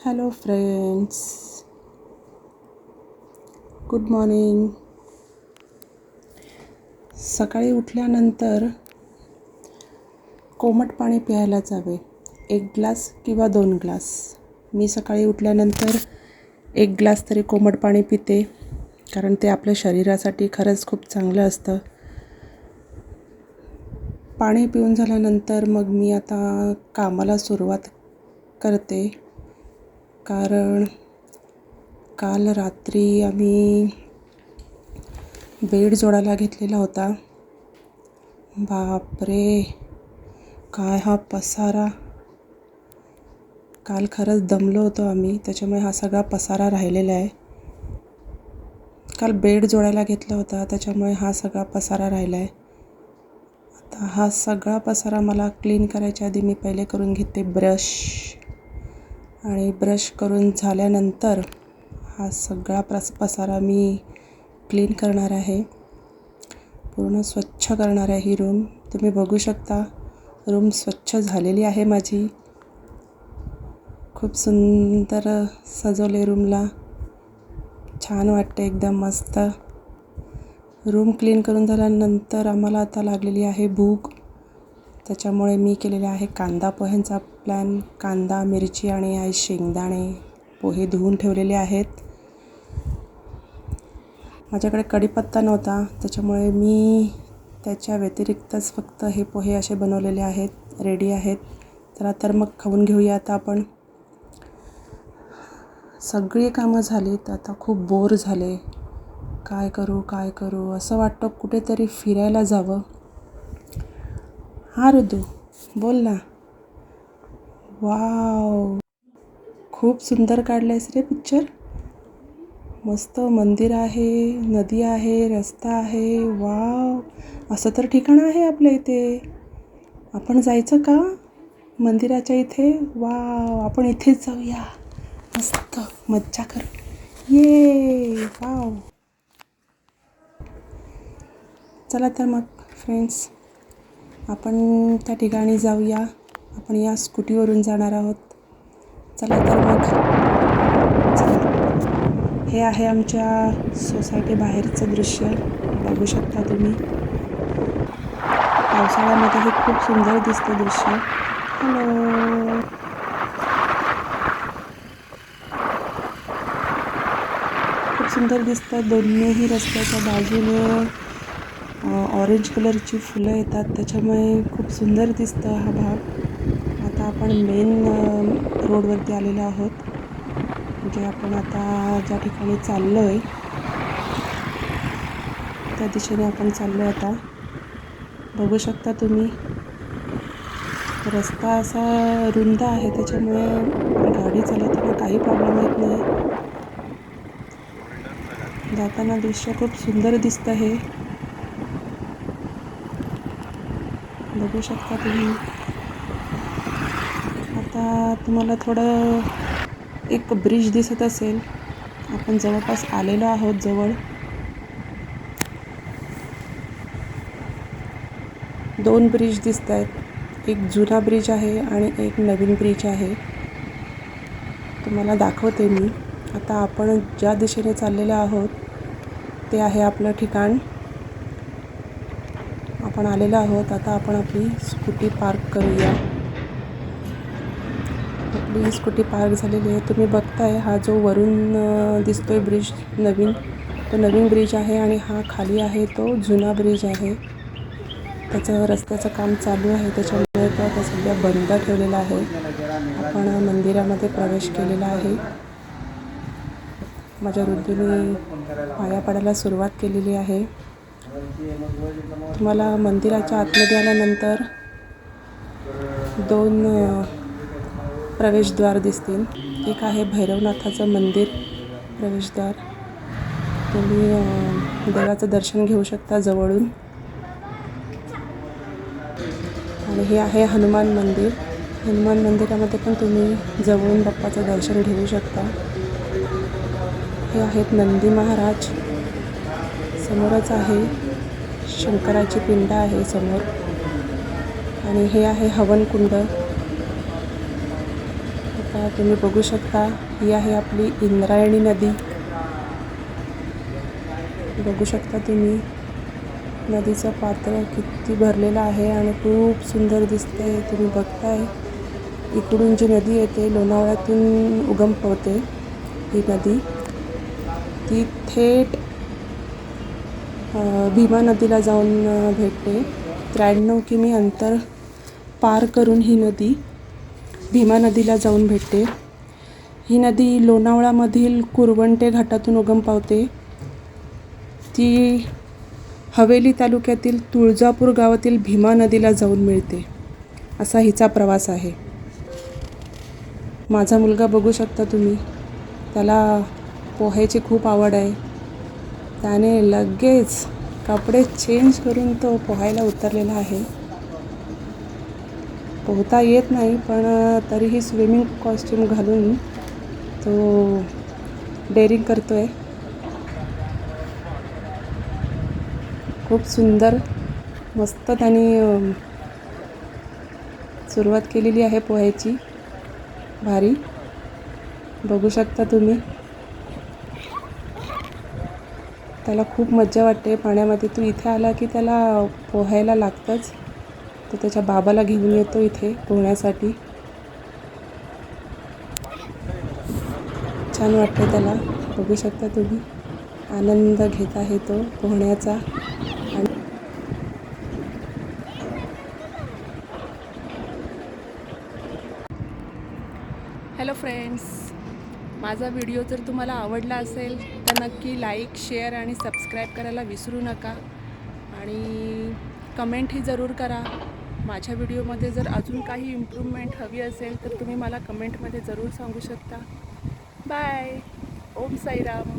Hello friends, good morning. सकाळी उठल्यानंतर कोमट पाणी प्यायला जावे. 1 ग्लास किंवा 2 ग्लास. मी सकाळी उठल्यानंतर 1 ग्लास तरी कोमट पाणी पिते, कारण ते आपल्या शरीरासाठी खरंच खूप चांगलं असतं. पाणी पिऊन झाल्यानंतर मग मी आता कामाला सुरुवात करते, कारण काल रात्री आम्ही बेड जोडायला घेतलेला होता. बापरे, काय हा पसारा. काल खरंच दमलो होतो आम्ही, त्याच्यामुळे हा सगळा पसारा राहिलेला आहे. काल बेड जोडायला घेतला होता, त्याच्यामुळे हा सगळा पसारा राहिला आहे. आता हा सगळा पसारा मला क्लीन करायच्या आधी मी पहिले करून घेते ब्रश. आणि ब्रश करून झाल्यानंतर हा सगळा पसारा मी क्लीन करणार आहे. पूर्ण स्वच्छ करणार आहे ही रूम. तुम्ही बघू शकता, रूम स्वच्छ झालेली आहे माझी. खूप सुंदर सजवले रूमला. छान वाटते, एकदम मस्त. रूम क्लीन करून झाल्यानंतर आम्हाला आता लागलेली आहे भूक. त्याच्यामुळे मी केलेले आहे कांदा पोह्यांचा प्लॅन. कांदा, मिरची आणि शेंगदाणे पोहे धुवून ठेवलेले आहेत. माझ्याकडे कढीपत्ता नव्हता, त्याच्यामुळे मी त्याच्या व्यतिरिक्तच फक्त हे पोहे असे बनवलेले आहेत, रेडी आहेत. चला तर मग खाऊन घेऊया आता आपण. सगळी कामं झालीत, आता खूप बोर झाले. काय करू असं वाटतं कुठेतरी फिरायला जावं. हां ऋतू, बोल ना. वाव, खूप सुंदर काढलं रे पिक्चर. मस्त मंदिर आहे, नदी आहे, रस्ता आहे. वाव, असं तर ठिकाण आहे आपल्या इथे. आपण जायचं का मंदिराच्या इथे? वाव, आपण इथेच जाऊया. मस्त मज्जा करू. ये वाव. चला तर मग फ्रेंड्स, आपण त्या ठिकाणी जाऊया. आपण या स्कूटीवरून जाणार आहोत. चला तर मग. चला, हे आहे आमच्या सोसायटी बाहेरचं दृश्य. बघू शकता तुम्ही. पावसाळ्यामध्ये हे खूप सुंदर दिसतं दृश्य. हॅलो, खूप सुंदर दिसतं. दोन्हीही रस्त्याच्या बाजूने ऑरेंज कलरची फुलं येतात, त्याच्यामुळे खूप सुंदर दिसतं हा भाग. आता आपण मेन रोडवरती आलेलो आहोत. म्हणजे आपण आता ज्या ठिकाणी चाललो आहे त्या दिशेने आपण चाललो आहे आता. बघू शकता तुम्ही, रस्ता असा रुंद आहे, त्याच्यामुळे गाडी चालवताना काही प्रॉब्लेम येत नाही. जाताना दृश्य खूप सुंदर दिसतं हे. बघू शकता तुम्ही. आता तुम्हाला थोडं एक ब्रिज दिसत असेल. आपण जवळपास आलेलो आहोत जवळ. 2 ब्रिज दिसत आहेत. एक जुना ब्रिज आहे आणि एक नवीन ब्रिज आहे. तुम्हाला दाखवते मी. आता आपण ज्या दिशेने चाललेलो आहोत ते आहे आपलं ठिकाण. आपण आलेलो आहोत. आता आपण आपली स्कूटी पार्क करूया. आपली स्कूटी पार्क झालेली आहे. तुम्ही बघताय, हा जो वरून दिसतोय ब्रिज नवीन, तो नवीन ब्रिज आहे. आणि हा खाली आहे तो जुना ब्रिज आहे. त्याचं रस्त्याचं काम चालू आहे, त्याच्यामुळे तो आता सध्या बंद ठेवलेला आहे. आपण मंदिरामध्ये प्रवेश केलेला आहे. माझ्या ऋतूने पाया पडायला सुरुवात केलेली आहे. तुम्हाला मंदिराच्या आतमध्ये आल्यानंतर 2 प्रवेशद्वार दिसतील. एक आहे भैरवनाथाचं मंदिर प्रवेशद्वार. तुम्ही देवाचं दर्शन घेऊ शकता जवळून. आणि हे आहे हनुमान मंदिर. हनुमान मंदिरामध्ये पण तुम्ही जवळून बाप्पाचं दर्शन घेऊ शकता. हे आहेत नंदी महाराज. समोरच आहे शंकराची पिंड आहे समोर. आणि हे आहे हवन कुंड. आता तुम्ही बघू शकता, ही आहे आपली इंद्रायणी नदी. बघू शकता तुम्ही नदीचं पात्र किती भरलेलं आहे आणि खूप सुंदर दिसते. तुम्ही बघताय इकडून जी नदी येते लोणावळ्यातून उगम पावते ही नदी, ती थेट भीमा नदीला जाऊन भेटते. 93 किमी अंतर पार करून ही नदी भीमा नदीला जाऊन भेटते. ही नदी लोणावळ्यामधील कुरवंटे घाटातून उगम पावते. ती हवेली तालुक्यातील तुळजापूर गावातील भीमा नदीला जाऊन मिळते. असा हिचा प्रवास आहे. माझा मुलगा बघू शकता तुम्ही, त्याला पोहायची खूप आवड आहे. त्याने लगेच कपडे चेंज करून तो पोहायला उतरलेला आहे. पोहता येत नाही पण तरीही स्विमिंग कॉस्ट्यूम घालून तो डेअरिंग करतो आहे. खूप सुंदर मस्त त्याने सुरुवात केलेली आहे पोहायची. भारी बघू शकता तुम्ही, त्याला खूप मज्जा वाटते पाण्यामध्ये. तो इथे आला की त्याला पोहायला लागतंच. तो त्याच्या बाबाला घेऊन येतो इथे पोहण्यासाठी. छान वाटते त्याला. बघू शकता तुम्ही, आनंद घेत आहे तो पोहण्याचा. आणि हॅलो फ्रेंड्स, माझा व्हिडिओ जर तुम्हाला आवडला असेल तर नक्की लाईक, शेअर आणि सबस्क्राईब करायला विसरू नका. आणि कमेंटही जरूर करा. माझ्या व्हिडिओमध्ये जर अजून काही इम्प्रूव्हमेंट हवी असेल तर तुम्ही मला कमेंटमध्ये जरूर सांगू शकता. बाय. ओम साईराम.